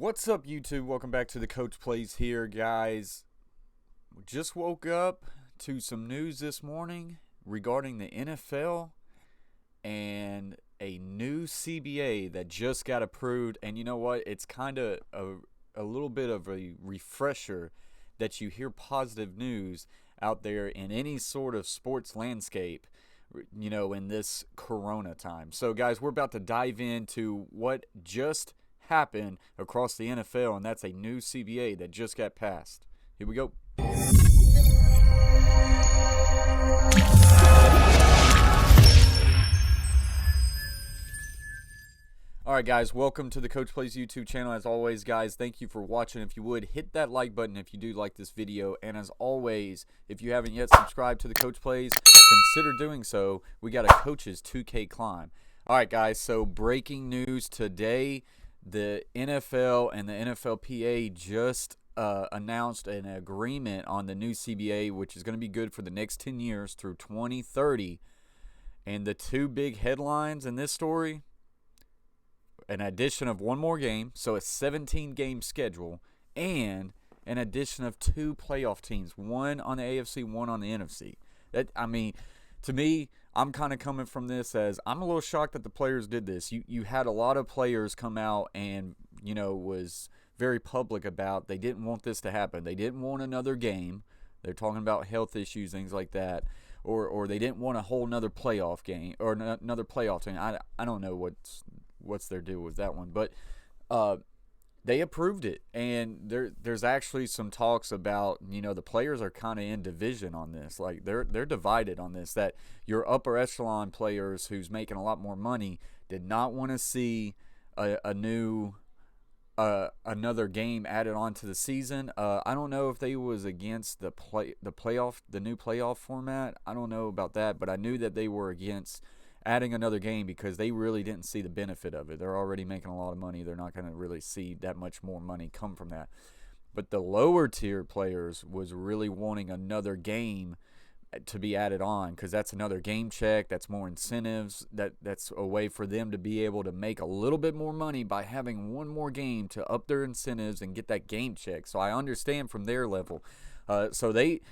What's up, YouTube? Welcome back to the Coach Plays here, guys. Just woke up to some news this morning regarding the NFL and a new CBA that just got approved. And you know what? It's kind of a little bit of a refresher that you hear positive news out there in any sort of sports landscape, in this corona time. So, guys, we're about to dive into what just happened across the NFL, and that's a new CBA that just got passed. Here we go. Alright, guys, welcome to the Coach Plays YouTube channel. As always, guys, thank you for watching. If you would, hit that like button if you do like this video, and as always, if you haven't yet subscribed to the Coach Plays, consider doing so. We got a Coach's 2K climb. Alright, guys, so breaking news today. The NFL and the NFLPA just announced an agreement on the new CBA, which is going to be good for the next 10 years through 2030. And the two big headlines in this story: an addition of one more game, so a 17-game schedule, and an addition of two playoff teams, one on the AFC, one on the NFC. To me, I'm kind of coming from this as I'm a little shocked that the players did this. You had a lot of players come out and, was very public about they didn't want this to happen. They didn't want another game. They're talking about health issues, things like that. Or they didn't want a whole another playoff game or another playoff team. I don't know what's their deal with that one. But they approved it, and there's actually some talks about, the players are kind of in division on this. Like they're divided on this, that your upper echelon players who's making a lot more money did not want to see a new another game added on to the season. I don't know if they was against the new playoff format. I don't know about that, but I knew that they were against adding another game because they really didn't see the benefit of it. They're already making a lot of money. They're not going to really see that much more money come from that. But the lower tier players was really wanting another game to be added on, because that's another game check. That's more incentives. That's a way for them to be able to make a little bit more money by having one more game to up their incentives and get that game check. So I understand from their level. So the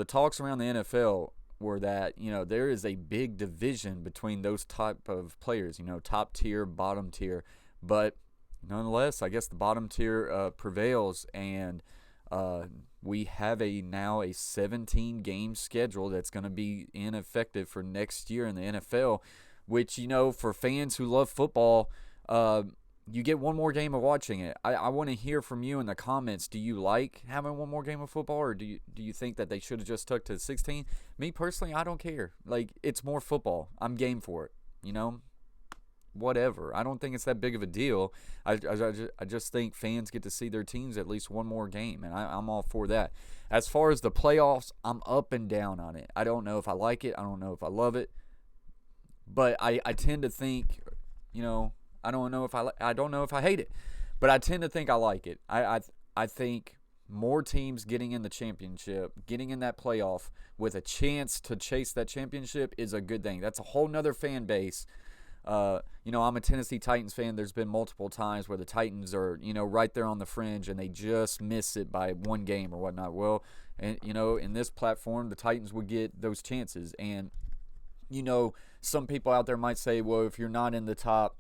talks around the NFL were that, there is a big division between those type of players, top tier, bottom tier. But nonetheless, I guess the bottom tier prevails, and we have now a 17-game schedule that's going to be ineffective for next year in the NFL, which, for fans who love football, you get one more game of watching it. I want to hear from you in the comments. Do you like having one more game of football, or do you think that they should have just stuck to 16? Me personally, I don't care. Like, it's more football. I'm game for it. Whatever. I don't think it's that big of a deal. I just think fans get to see their teams at least one more game, and I'm all for that. As far as the playoffs, I'm up and down on it. I don't know if I like it. I don't know if I love it. But I tend to think, I don't know if I hate it, but I tend to think I like it. I think more teams getting in the championship, getting in that playoff with a chance to chase that championship is a good thing. That's a whole nother fan base. I'm a Tennessee Titans fan. There's been multiple times where the Titans are, right there on the fringe, and they just miss it by one game or whatnot. Well, and in this platform, the Titans would get those chances. And some people out there might say, well, if you're not in the top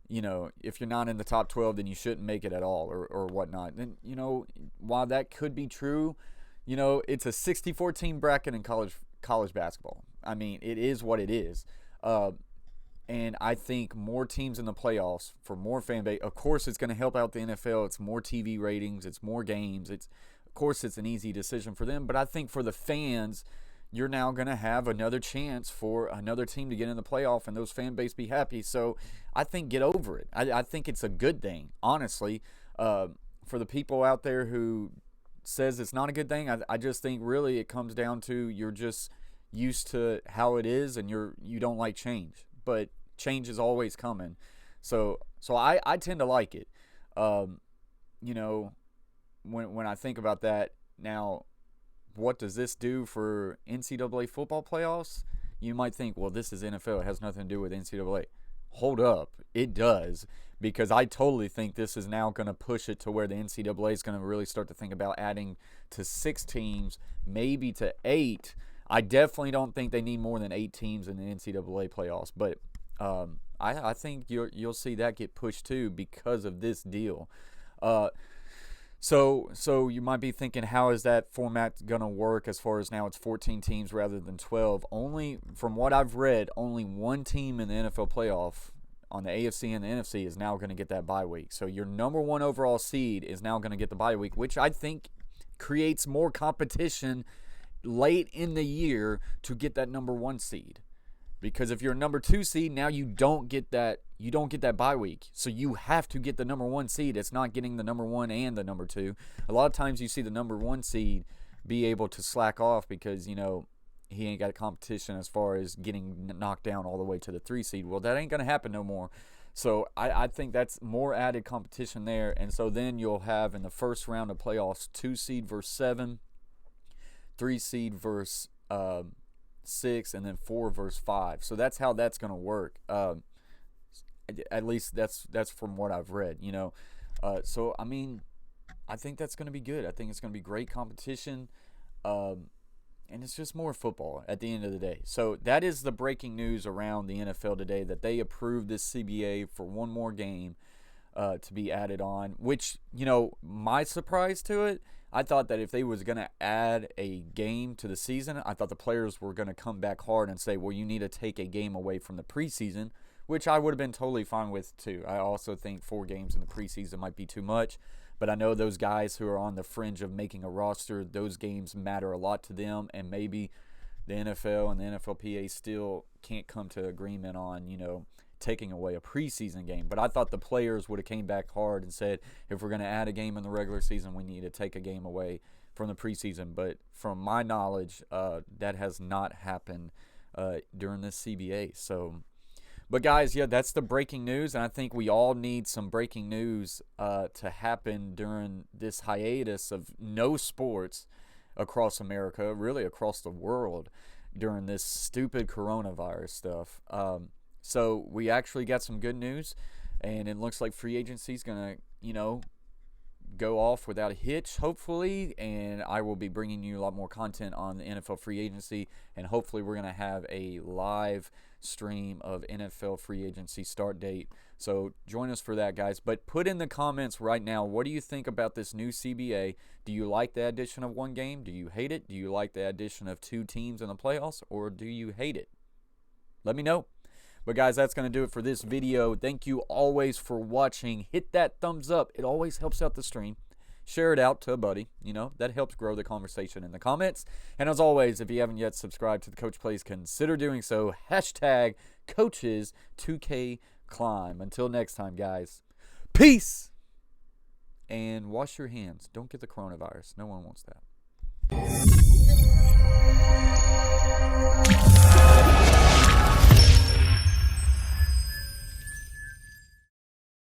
12, then you shouldn't make it at all, or whatnot. And, while that could be true, it's a 64 team bracket in college basketball. I mean, it is what it is. And I think more teams in the playoffs for more fan base. Of course, it's going to help out the NFL. It's more TV ratings. It's more games. Of course, it's an easy decision for them. But I think for the fans, you're now going to have another chance for another team to get in the playoff and those fan base be happy. So I think get over it. I think it's a good thing, honestly. For the people out there who says it's not a good thing, I just think really it comes down to you're just used to how it is, and you don't like change. But change is always coming. So I tend to like it. When I think about that now, what does this do for NCAA football playoffs? You might think, well, this is NFL. It has nothing to do with NCAA. Hold up. It does. because I totally think this is now going to push it to where the NCAA is going to really start to think about adding to 6 teams, maybe to 8. I definitely don't think they need more than 8 teams in the NCAA playoffs, but I think you'll see that get pushed too because of this deal. So you might be thinking, how is that format going to work as far as now it's 14 teams rather than 12? Only, from what I've read, only one team in the NFL playoff on the AFC and the NFC is now going to get that bye week. So your number 1 overall seed is now going to get the bye week, which I think creates more competition late in the year to get that number 1 seed. Because if you're a number 2 seed, now you don't get that bye week. So you have to get the number 1 seed. It's not getting the number 1 and the number 2. A lot of times you see the number 1 seed be able to slack off because, he ain't got competition as far as getting knocked down all the way to the 3 seed. Well, that ain't going to happen no more. So I think that's more added competition there. And so then you'll have in the first round of playoffs 2 seed versus 7, 3 seed versus 6, and then 4 versus 5. So that's how that's going to work. At least that's from what I've read, So, I mean, I think that's going to be good. I think it's going to be great competition. And it's just more football at the end of the day. So that is the breaking news around the NFL today, that they approved this CBA for one more game to be added on, which, my surprise to it, I thought that if they was going to add a game to the season, I thought the players were going to come back hard and say, well, you need to take a game away from the preseason, which I would have been totally fine with too. I also think 4 games in the preseason might be too much, but I know those guys who are on the fringe of making a roster, those games matter a lot to them, and maybe the NFL and the NFLPA still can't come to agreement on, taking away a preseason game. But I thought the players would have came back hard and said, if we're going to add a game in the regular season, we need to take a game away from the preseason. But from my knowledge, that has not happened during this CBA. So, but guys, yeah, that's the breaking news, and I think we all need some breaking news to happen during this hiatus of no sports across America, really across the world, during this stupid coronavirus stuff. So we actually got some good news, and it looks like free agency is going to, go off without a hitch, hopefully, and I will be bringing you a lot more content on the NFL free agency, and hopefully we're going to have a live stream of NFL free agency start date. So join us for that, guys. But put in the comments right now, what do you think about this new CBA? Do you like the addition of 1 game? Do you hate it? Do you like the addition of 2 teams in the playoffs, or do you hate it? Let me know. But guys, that's going to do it for this video. Thank you always for watching. Hit that thumbs up. It always helps out the stream. Share it out to a buddy. That helps grow the conversation in the comments. And as always, if you haven't yet subscribed to the Coach Plays, consider doing so. # Coaches 2K Climb. Until next time, guys. Peace. And wash your hands. Don't get the coronavirus. No one wants that.